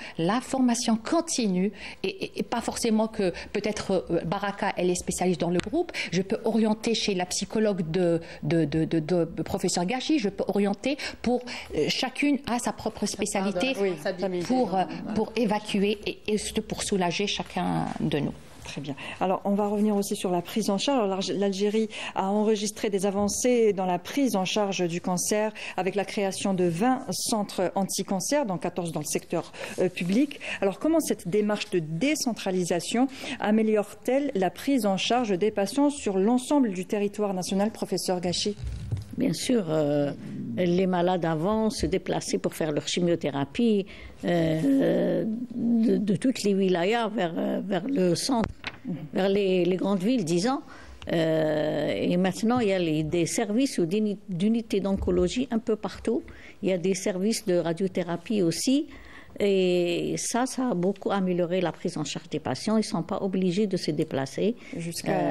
continue et pas forcément que peut-être Baraka, elle est spécialiste dans le groupe, je peux orienter chez la psychologue de professeur Gachi, je peux orienter pour chacune à sa propre spécialité pour évacuer et pour soulager chacun de nous. Très bien. Alors, on va revenir aussi sur la prise en charge. Alors, l'Algérie a enregistré des avancées dans la prise en charge du cancer avec la création de 20 centres anti-cancer, dont 14 dans le secteur public. Alors, comment cette démarche de décentralisation améliore-t-elle la prise en charge des patients sur l'ensemble du territoire national, professeur Gachi ? Bien sûr. Les malades avant se déplaçaient pour faire leur chimiothérapie de toutes les wilayas vers le centre, vers les grandes villes, disons. Et maintenant, il y a des services ou d'unités d'oncologie un peu partout. Il y a des services de radiothérapie aussi. Et ça a beaucoup amélioré la prise en charge des patients. Ils ne sont pas obligés de se déplacer.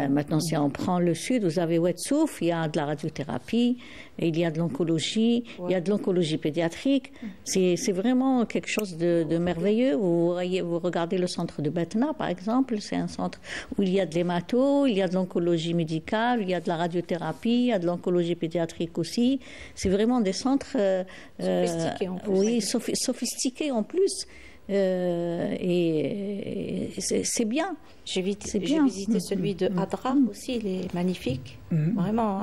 Maintenant, si on prend le sud, vous avez Oued-Souf, il y a de la radiothérapie, il y a de l'oncologie, il y a de l'oncologie pédiatrique. C'est vraiment quelque chose de merveilleux. Vous regardez le centre de Betna, par exemple, c'est un centre où il y a de l'hémato, il y a de l'oncologie médicale, il y a de la radiothérapie, il y a de l'oncologie pédiatrique aussi. C'est vraiment des centres sophistiqués en plus. Oui, sophistiqués en plus. Et c'est bien. J'ai visité celui de Adra aussi, il est magnifique. Vraiment,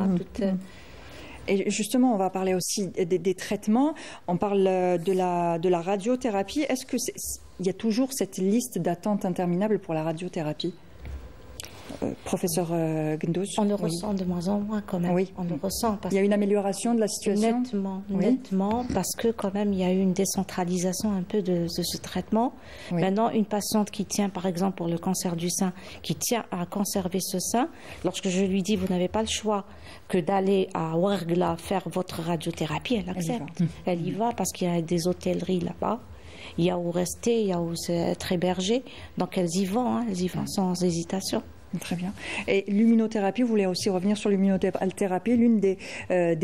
Et justement, on va parler aussi des traitements. On parle de la radiothérapie. Est-ce que il y a toujours cette liste d'attente interminable pour la radiothérapie? Professeur Gundouz. On le ressent de moins en moins quand même. Oui. On le ressent. Il y a une amélioration de la situation? Nettement, parce que quand même il y a eu une décentralisation un peu de ce traitement. Oui. Maintenant, une patiente qui tient par exemple pour le cancer du sein, qui tient à conserver ce sein, lorsque je lui dis vous n'avez pas le choix que d'aller à Ouargla faire votre radiothérapie, elle accepte. Elle y va parce qu'il y a des hôtelleries là-bas. Il y a où rester, il y a où être hébergé. Donc elles y vont sans hésitation. Très bien. Et l'immunothérapie, vous voulez aussi revenir sur l'immunothérapie, l'une des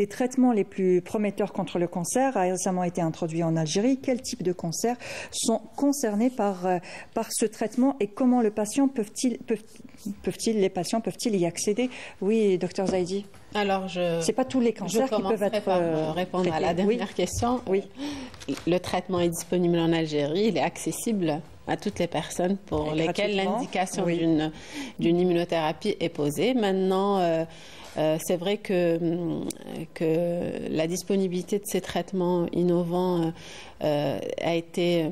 traitements les plus prometteurs contre le cancer a récemment été introduit en Algérie. Quels types de cancers sont concernés par ce traitement et comment les patients peuvent-ils y accéder? Oui, docteur Zaidi. Alors, c'est pas tous les cancers qui peuvent être par répondre à la dernière question. Oui. Le traitement est disponible en Algérie, il est accessible à toutes les personnes pour lesquelles l'indication d'une immunothérapie est posée. Maintenant, c'est vrai que la disponibilité de ces traitements innovants a été...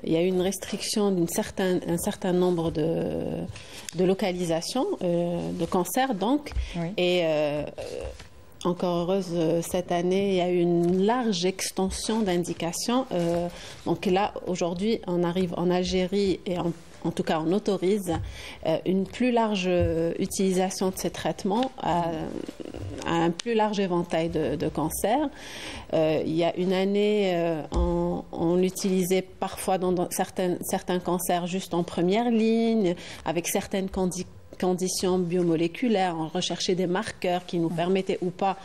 il y a eu une restriction d'un certain nombre de localisations de cancers, donc. Oui. Et encore heureuse, cette année, il y a eu une large extension d'indications. Donc là, aujourd'hui, on arrive en Algérie et en tout cas, on autorise une plus large utilisation de ces traitements à un plus large éventail de cancers. Il y a une année, on l'utilisait parfois dans certains cancers juste en première ligne, avec certaines conditions biomoléculaires, on recherchait des marqueurs qui nous permettaient ou pas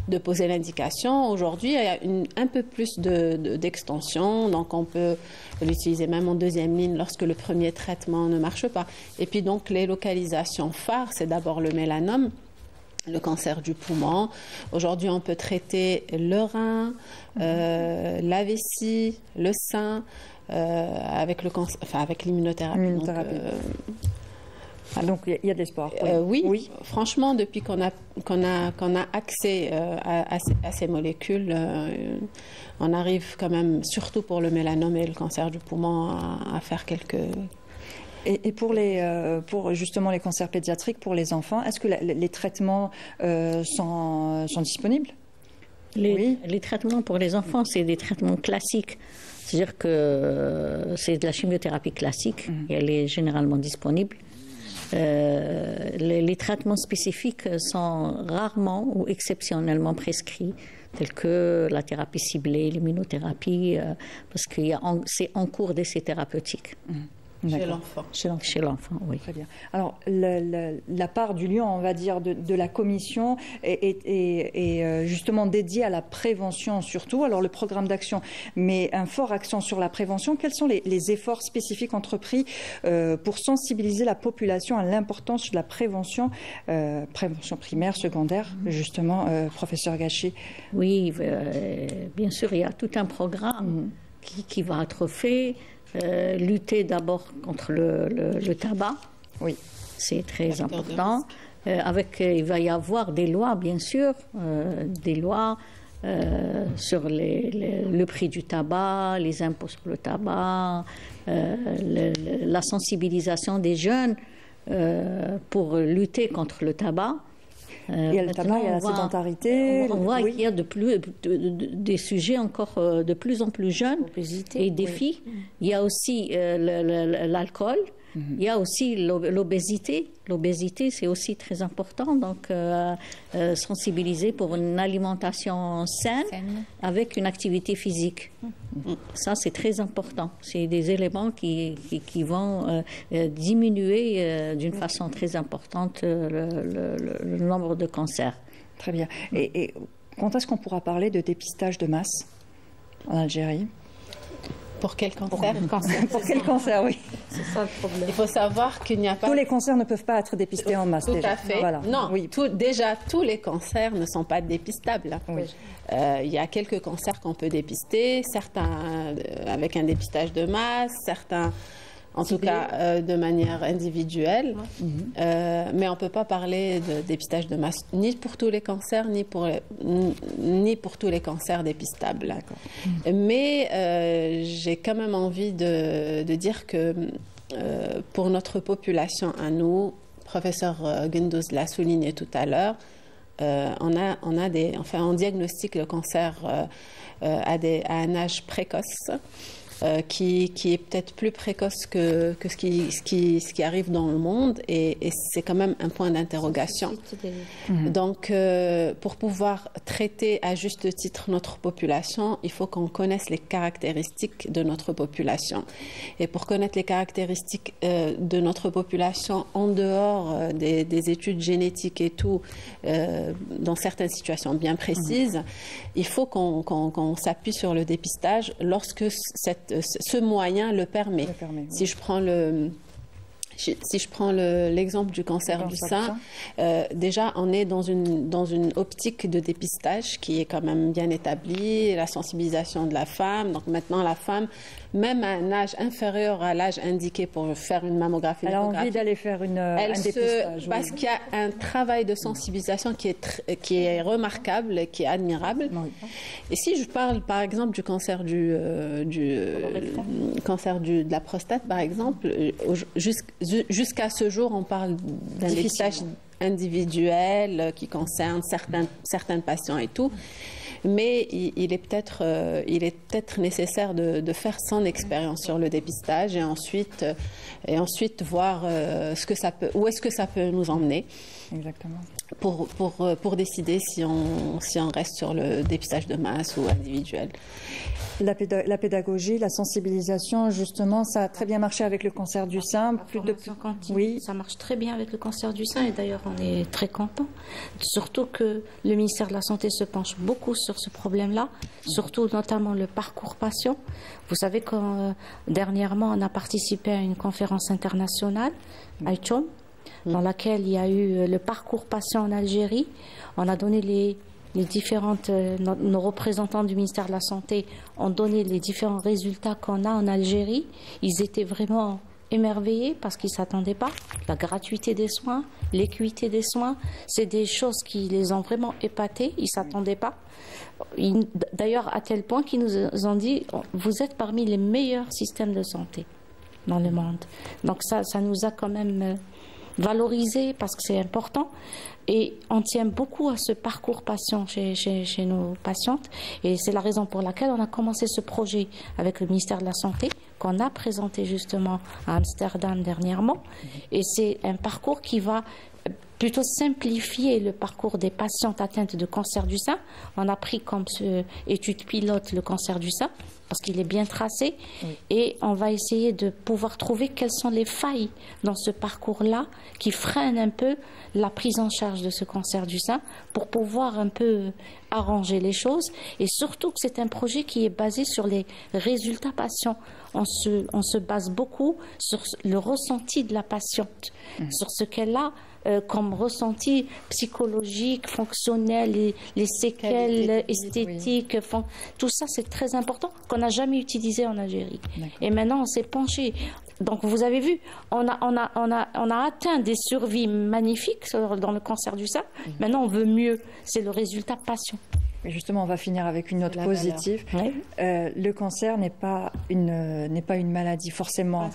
de poser l'indication. Aujourd'hui, il y a un peu plus d'extension, donc on peut l'utiliser même en deuxième ligne lorsque le premier traitement ne marche pas. Et puis donc les localisations phares, c'est d'abord le mélanome, le cancer du poumon. Aujourd'hui, on peut traiter le rein, la vessie, le sein, avec l'immunothérapie. Donc il y a de l'espoir. Oui, franchement, depuis qu'on a accès à ces molécules, on arrive quand même, surtout pour le mélanome et le cancer du poumon, à faire quelques... Et pour justement les cancers pédiatriques, pour les enfants, est-ce que les traitements sont disponibles? Les traitements pour les enfants, c'est des traitements classiques. C'est-à-dire que c'est de la chimiothérapie classique et elle est généralement disponible. Les traitements spécifiques sont rarement ou exceptionnellement prescrits, tels que la thérapie ciblée, l'immunothérapie, parce que c'est en cours d'essai thérapeutique. Chez l'enfant. Chez l'enfant, oui. Très bien. Alors, la part du lion, on va dire, de la commission est justement dédiée à la prévention surtout. Alors, le programme d'action met un fort accent sur la prévention. Quels sont les efforts spécifiques entrepris pour sensibiliser la population à l'importance de la prévention primaire, secondaire, justement, professeur Ghachi? Oui, bien sûr, il y a tout un programme qui va être fait. Lutter d'abord contre le tabac, oui, c'est très important. Il va y avoir des lois, bien sûr, des lois sur le prix du tabac, les impôts sur le tabac, la sensibilisation des jeunes pour lutter contre le tabac. Il y a le tabac, il y a la sédentarité. On voit qu'il y a des sujets encore de plus en plus jeunes et des filles. Il y a aussi l'alcool. Il y a aussi l'obésité. L'obésité, c'est aussi très important. Donc, sensibiliser pour une alimentation saine avec une activité physique. Ça, c'est très important. C'est des éléments qui vont diminuer d'une façon très importante le nombre de cancers. Très bien. Et quand est-ce qu'on pourra parler de dépistage de masse en Algérie ? Pour quel cancer? Pour quel cancer, oui. C'est ça le problème. Il faut savoir qu'il n'y a pas... Tous les cancers ne peuvent pas être dépistés en masse. Tout déjà. à fait. Voilà. Non, oui. déjà, tous les cancers ne sont pas dépistables. Oui. Il y a quelques cancers qu'on peut dépister, certains avec un dépistage de masse, certains... en tout cas de manière individuelle, mais on ne peut pas parler de dépistage de masse ni pour tous les cancers, ni pour tous les cancers dépistables. Mais j'ai quand même envie de dire que pour notre population à nous, professeur Gundouz l'a souligné tout à l'heure, on diagnostique le cancer à un âge précoce. Qui est peut-être plus précoce que ce qui arrive dans le monde et c'est quand même un point d'interrogation. Donc, pour pouvoir traiter à juste titre notre population, il faut qu'on connaisse les caractéristiques de notre population. Et pour connaître les caractéristiques de notre population en dehors des études génétiques et tout, dans certaines situations bien précises, il faut qu'on s'appuie sur le dépistage lorsque ce moyen le permet. Si je prends l'exemple du cancer du sein, déjà on est dans une optique de dépistage qui est quand même bien établie, la sensibilisation de la femme. Donc maintenant la femme, même à un âge inférieur à l'âge indiqué pour faire une mammographie, elle a envie d'aller faire un dépistage. Parce qu'il y a un travail de sensibilisation qui est remarquable, qui est admirable. Oui. Et si je parle par exemple du cancer de la prostate, par exemple, jusqu'à ce jour, on parle d'un dépistage individuel qui concerne certains patients et tout. Mais il est peut-être nécessaire de faire son expérience sur le dépistage et ensuite voir où est-ce que ça peut nous emmener. Exactement. Pour décider si on reste sur le dépistage de masse ou individuel. La pédagogie, la sensibilisation, justement, ça a très bien marché avec le cancer du sein. Oui, ça marche très bien avec le cancer du sein et d'ailleurs on est très content. Surtout que le ministère de la Santé se penche beaucoup sur ce problème-là, surtout notamment le parcours patient. Vous savez que dernièrement on a participé à une conférence internationale à ICHOM, dans laquelle il y a eu le parcours patient en Algérie. On a donné les différentes... nos représentants du ministère de la Santé ont donné les différents résultats qu'on a en Algérie. Ils étaient vraiment émerveillés parce qu'ils ne s'attendaient pas. La gratuité des soins, l'équité des soins, c'est des choses qui les ont vraiment épatés. Ils ne s'attendaient pas. D'ailleurs, à tel point qu'ils nous ont dit « Vous êtes parmi les meilleurs systèmes de santé dans le monde ». Donc ça nous a quand même... valoriser parce que c'est important et on tient beaucoup à ce parcours patient chez nos patientes et c'est la raison pour laquelle on a commencé ce projet avec le ministère de la Santé qu'on a présenté justement à Amsterdam dernièrement et c'est un parcours qui va plutôt simplifier le parcours des patientes atteintes de cancer du sein. On a pris comme étude pilote le cancer du sein parce qu'il est bien tracé et on va essayer de pouvoir trouver quelles sont les failles dans ce parcours-là qui freinent un peu la prise en charge de ce cancer du sein pour pouvoir un peu arranger les choses et surtout que c'est un projet qui est basé sur les résultats patients. On se base beaucoup sur le ressenti de la patiente, sur ce qu'elle a comme ressenti psychologique, fonctionnel, les séquelles esthétiques, tout ça c'est très important qu'on n'a jamais utilisé en Algérie. Et maintenant on s'est penché. Donc vous avez vu, on a atteint des survies magnifiques dans le cancer du sein. Maintenant on veut mieux, c'est le résultat patient. Et justement, on va finir avec une note positive. Oui. Le cancer n'est pas une maladie forcément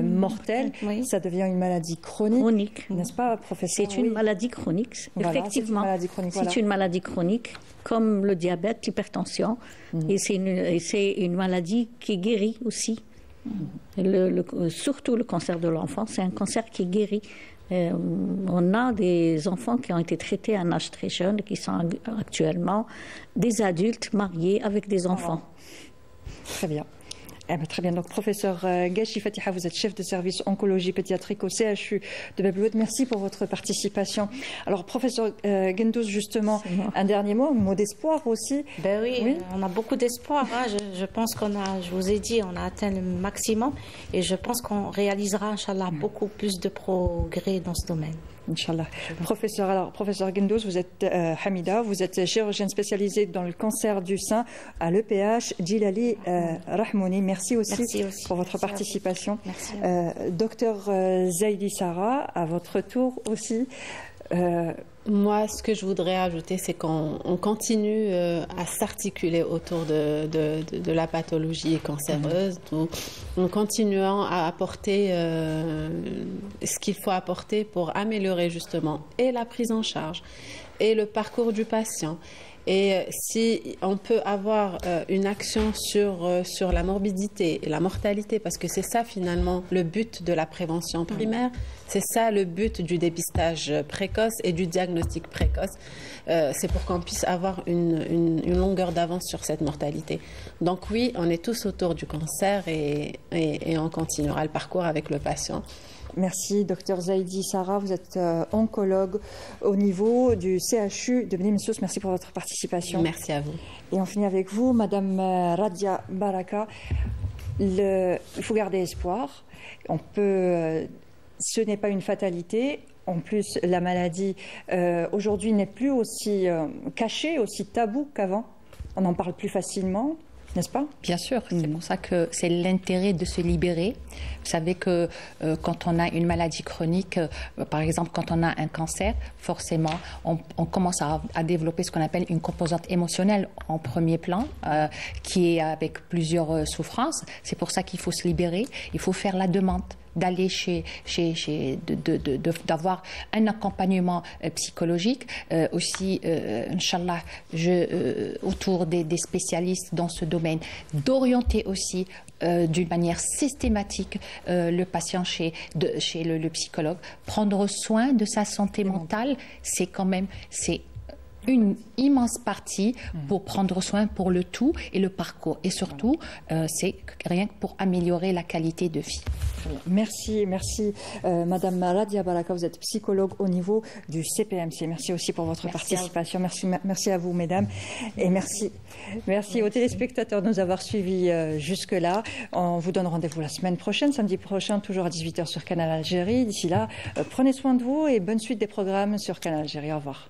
mortelle. Oui. Ça devient une maladie chronique. N'est-ce pas, professeur? C'est une maladie chronique. Voilà, effectivement, c'est une maladie chronique, comme le diabète, l'hypertension. Et c'est une maladie qui guérit aussi. Surtout le cancer de l'enfant, c'est un cancer qui guérit. On a des enfants qui ont été traités à un âge très jeune, qui sont actuellement des adultes mariés avec des enfants. Très bien. Très bien. Donc, professeur Ghachi Fatiha, vous êtes chef de service oncologie pédiatrique au CHU de Bab el-Oued. Merci pour votre participation. Alors, professeur Gendous, justement, un dernier mot, un mot d'espoir aussi. Ben oui, on a beaucoup d'espoir. Hein. Je pense je vous ai dit, on a atteint le maximum et je pense qu'on réalisera, Inch'Allah, beaucoup plus de progrès dans ce domaine. Inch'Allah. Professeur Gendous, vous êtes Hamida, vous êtes chirurgienne spécialisée dans le cancer du sein à l'EPH Djilali Rahmouni. Merci aussi pour votre participation. Docteur Zaidi Sarah, à votre tour aussi. Moi, ce que je voudrais ajouter, c'est qu'on continue à s'articuler autour de la pathologie cancéreuse, en continuant à apporter ce qu'il faut apporter pour améliorer justement et la prise en charge et le parcours du patient. Et si on peut avoir une action sur la morbidité et la mortalité, parce que c'est ça finalement le but de la prévention primaire, c'est ça le but du dépistage précoce et du diagnostic précoce, c'est pour qu'on puisse avoir une longueur d'avance sur cette mortalité. Donc oui, on est tous autour du cancer et on continuera le parcours avec le patient. Merci, docteur Zaidi Sarah. Vous êtes oncologue au niveau du CHU de Beni Messous. Merci pour votre participation. Merci à vous. Et on finit avec vous, Madame Radia Baraka. Il faut garder espoir. Ce n'est pas une fatalité. En plus, la maladie aujourd'hui n'est plus aussi cachée, aussi taboue qu'avant. On en parle plus facilement. N'est-ce pas? Bien sûr, c'est pour ça que c'est l'intérêt de se libérer. Vous savez que quand on a une maladie chronique, par exemple quand on a un cancer, forcément on commence à développer ce qu'on appelle une composante émotionnelle en premier plan, qui est avec plusieurs souffrances. C'est pour ça qu'il faut se libérer, il faut faire la demande d'aller d'avoir un accompagnement psychologique, aussi, Inch'Allah, autour des spécialistes dans ce domaine, d'orienter aussi d'une manière systématique le patient chez le psychologue. Prendre soin de sa santé mentale, c'est une immense partie pour prendre soin pour le tout et le parcours. Et surtout, c'est rien que pour améliorer la qualité de vie. Merci, Madame Radia Baraka, vous êtes psychologue au niveau du CPMC. Merci aussi pour votre participation. Merci à vous, mesdames. Et merci aux téléspectateurs de nous avoir suivis jusque-là. On vous donne rendez-vous la semaine prochaine, samedi prochain, toujours à 18h sur Canal Algérie. D'ici là, prenez soin de vous et bonne suite des programmes sur Canal Algérie. Au revoir.